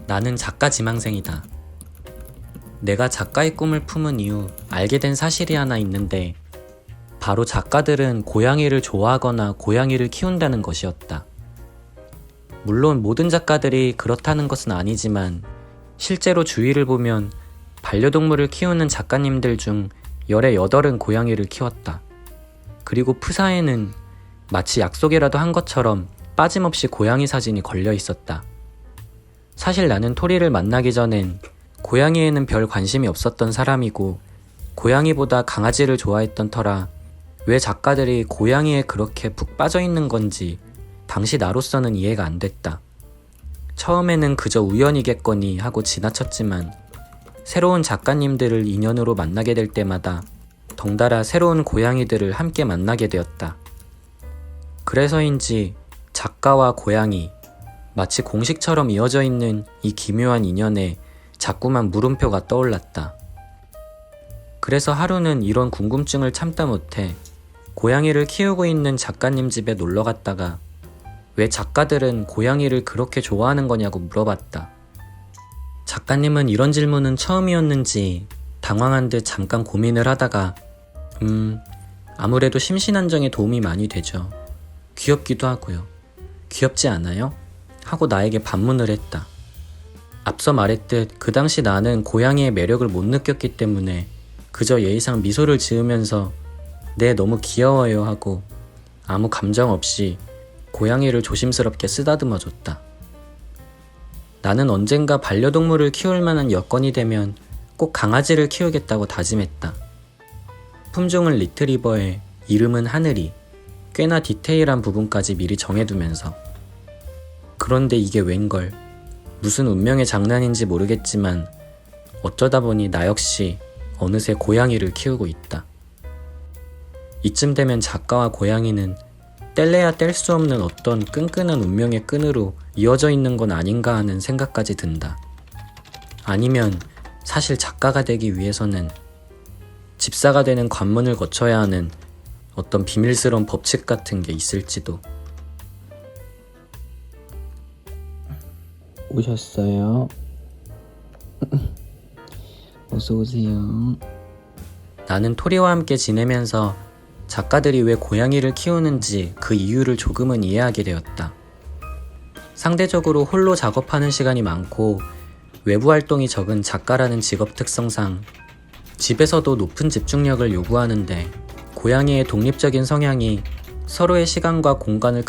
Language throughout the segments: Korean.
나는 작가 지망생이다. 내가 작가의 꿈을 품은 이후 알게 된 사실이 하나 있는데 바로 작가들은 고양이를 좋아하거나 고양이를 키운다는 것이었다. 물론 모든 작가들이 그렇다는 것은 아니지만 실제로 주위를 보면 반려동물을 키우는 작가님들 중 열의 8은 고양이를 키웠다. 그리고 프사에는 마치 약속이라도 한 것처럼 빠짐없이 고양이 사진이 걸려 있었다. 사실 나는 토리를 만나기 전엔 고양이에는 별 관심이 없었던 사람이고 고양이보다 강아지를 좋아했던 터라 왜 작가들이 고양이에 그렇게 푹 빠져 있는 건지 당시 나로서는 이해가 안 됐다. 처음에는 그저 우연이겠거니 하고 지나쳤지만 새로운 작가님들을 인연으로 만나게 될 때마다 덩달아 새로운 고양이들을 함께 만나게 되었다. 그래서인지 작가와 고양이, 마치 공식처럼 이어져 있는 이 기묘한 인연에 자꾸만 물음표가 떠올랐다. 그래서 하루는 이런 궁금증을 참다 못해 고양이를 키우고 있는 작가님 집에 놀러 갔다가 왜 작가들은 고양이를 그렇게 좋아하는 거냐고 물어봤다. 작가님은 이런 질문은 처음이었는지 당황한 듯 잠깐 고민을 하다가 아무래도 심신안정에 도움이 많이 되죠. 귀엽기도 하고요. 귀엽지 않아요? 하고 나에게 반문을 했다. 앞서 말했듯 그 당시 나는 고양이의 매력을 못 느꼈기 때문에 그저 예의상 미소를 지으면서 네, 너무 귀여워요 하고 아무 감정 없이 고양이를 조심스럽게 쓰다듬어 줬다. 나는 언젠가 반려동물을 키울 만한 여건이 되면 꼭 강아지를 키우겠다고 다짐했다. 품종은 리트리버에 이름은 하늘이, 꽤나 디테일한 부분까지 미리 정해두면서. 그런데 이게 웬걸, 무슨 운명의 장난인지 모르겠지만 어쩌다 보니 나 역시 어느새 고양이를 키우고 있다. 이쯤 되면 작가와 고양이는 뗄래야 뗄 수 없는 어떤 끈끈한 운명의 끈으로 이어져 있는 건 아닌가 하는 생각까지 든다. 아니면 사실 작가가 되기 위해서는 집사가 되는 관문을 거쳐야 하는 어떤 비밀스러운 법칙 같은 게 있을지도. 오셨어요? 어서오세요. 나는 토리와 함께 지내면서 작가들이 왜 고양이를 키우는지 그 이유를 조금은 이해하게 되었다. 상대적으로 홀로 작업하는 시간이 많고 외부 활동이 적은 작가라는 직업 특성상 집에서도 높은 집중력을 요구하는데 고양이의 독립적인 성향이 서로의 시간과 공간을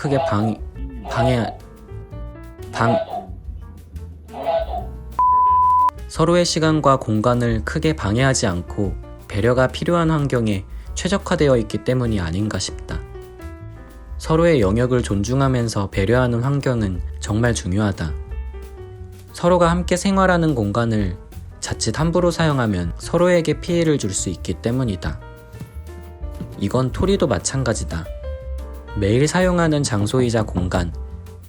크게 방해하지 않고 배려가 필요한 환경에 최적화되어 있기 때문이 아닌가 싶다. 서로의 영역을 존중하면서 배려하는 환경은 정말 중요하다. 서로가 함께 생활하는 공간을 자칫 함부로 사용하면 서로에게 피해를 줄 수 있기 때문이다. 이건 토리도 마찬가지다. 매일 사용하는 장소이자 공간,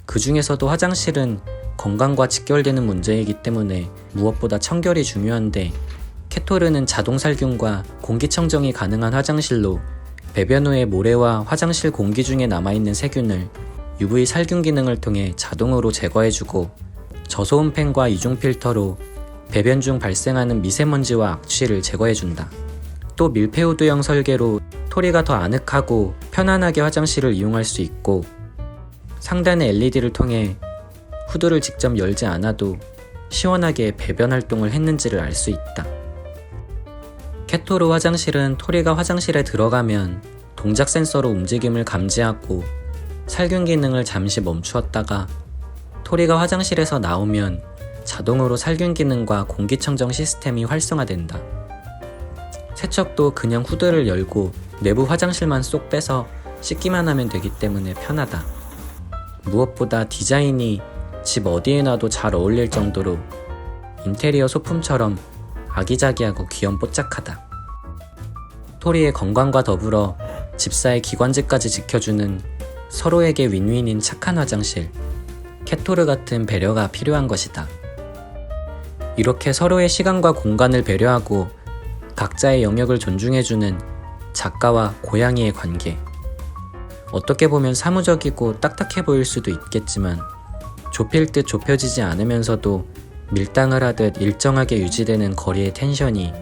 그 중에서도 화장실은 건강과 직결되는 문제이기 때문에 무엇보다 청결이 중요한데 캐토르는 자동살균과 공기청정이 가능한 화장실로 배변 후의 모래와 화장실 공기 중에 남아있는 세균을 UV 살균 기능을 통해 자동으로 제거해주고 저소음 팬과 이중 필터로 배변 중 발생하는 미세먼지와 악취를 제거해준다. 또 밀폐후드형 설계로 토리가 더 아늑하고 편안하게 화장실을 이용할 수 있고 상단의 LED를 통해 후드를 직접 열지 않아도 시원하게 배변 활동을 했는지를 알 수 있다. 캐토르 화장실은 토리가 화장실에 들어가면 동작 센서로 움직임을 감지하고 살균 기능을 잠시 멈추었다가 토리가 화장실에서 나오면 자동으로 살균 기능과 공기청정 시스템이 활성화된다. 세척도 그냥 후드를 열고 내부 화장실만 쏙 빼서 씻기만 하면 되기 때문에 편하다. 무엇보다 디자인이 집 어디에 놔도 잘 어울릴 정도로 인테리어 소품처럼 아기자기하고 귀염뽀짝하다. 토리의 건강과 더불어 집사의 기관지까지 지켜주는 서로에게 윈윈인 착한 화장실, 캐토르 같은 배려가 필요한 것이다. 이렇게 서로의 시간과 공간을 배려하고 각자의 영역을 존중해주는 작가와 고양이의 관계. 어떻게 보면 사무적이고 딱딱해 보일 수도 있겠지만 좁힐 듯 좁혀지지 않으면서도 밀당을 하듯 일정하게 유지되는 거리의 텐션이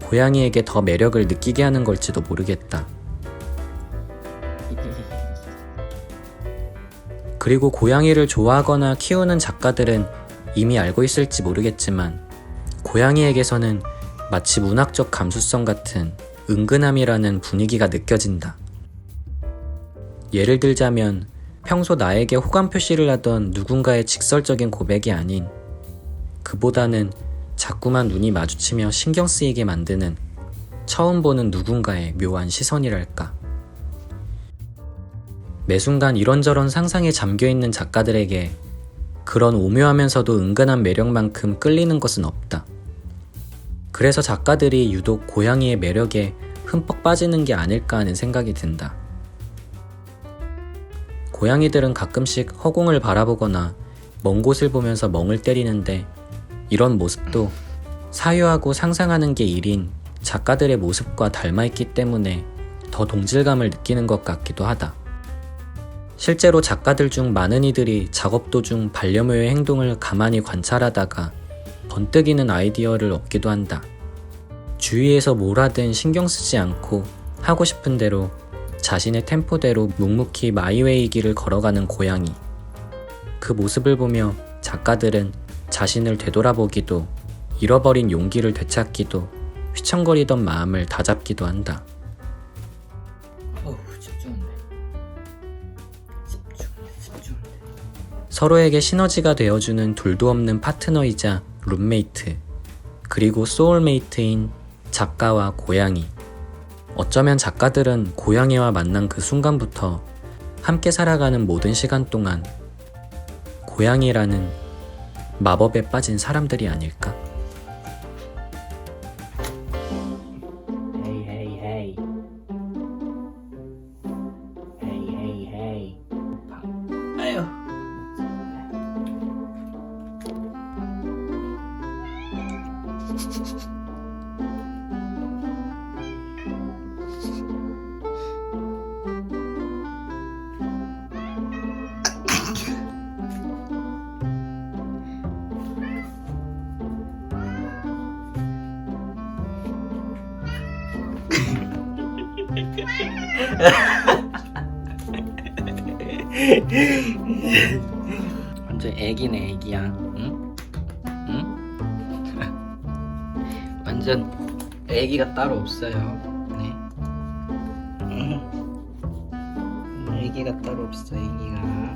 고양이에게 더 매력을 느끼게 하는 걸지도 모르겠다. 그리고 고양이를 좋아하거나 키우는 작가들은 이미 알고 있을지 모르겠지만 고양이에게서는 마치 문학적 감수성 같은 은근함이라는 분위기가 느껴진다. 예를 들자면 평소 나에게 호감 표시를 하던 누군가의 직설적인 고백이 아닌 그보다는 자꾸만 눈이 마주치며 신경 쓰이게 만드는 처음 보는 누군가의 묘한 시선이랄까. 매 순간 이런저런 상상에 잠겨있는 작가들에게 그런 오묘하면서도 은근한 매력만큼 끌리는 것은 없다. 그래서 작가들이 유독 고양이의 매력에 흠뻑 빠지는 게 아닐까 하는 생각이 든다. 고양이들은 가끔씩 허공을 바라보거나 먼 곳을 보면서 멍을 때리는데 이런 모습도 사유하고 상상하는 게 일인 작가들의 모습과 닮아있기 때문에 더 동질감을 느끼는 것 같기도 하다. 실제로 작가들 중 많은 이들이 작업 도중 반려묘의 행동을 가만히 관찰하다가 번뜩이는 아이디어를 얻기도 한다. 주위에서 뭘 하든 신경 쓰지 않고 하고 싶은 대로 자신의 템포대로 묵묵히 마이웨이 길을 걸어가는 고양이. 그 모습을 보며 작가들은 자신을 되돌아보기도 잃어버린 용기를 되찾기도 휘청거리던 마음을 다잡기도 한다. 집중돼. 서로에게 시너지가 되어주는 둘도 없는 파트너이자 룸메이트, 그리고 소울메이트인 작가와 고양이. 어쩌면 작가들은 고양이와 만난 그 순간부터 함께 살아가는 모든 시간 동안 고양이라는 마법에 빠진 사람들이 아닐까? Hey, hey, hey. Hey, hey, hey. 아유. 완전 애기네 애기야. 응? 응? 완전 애기가 따로 없어요. 네. 애기가 따로 없어 애기가.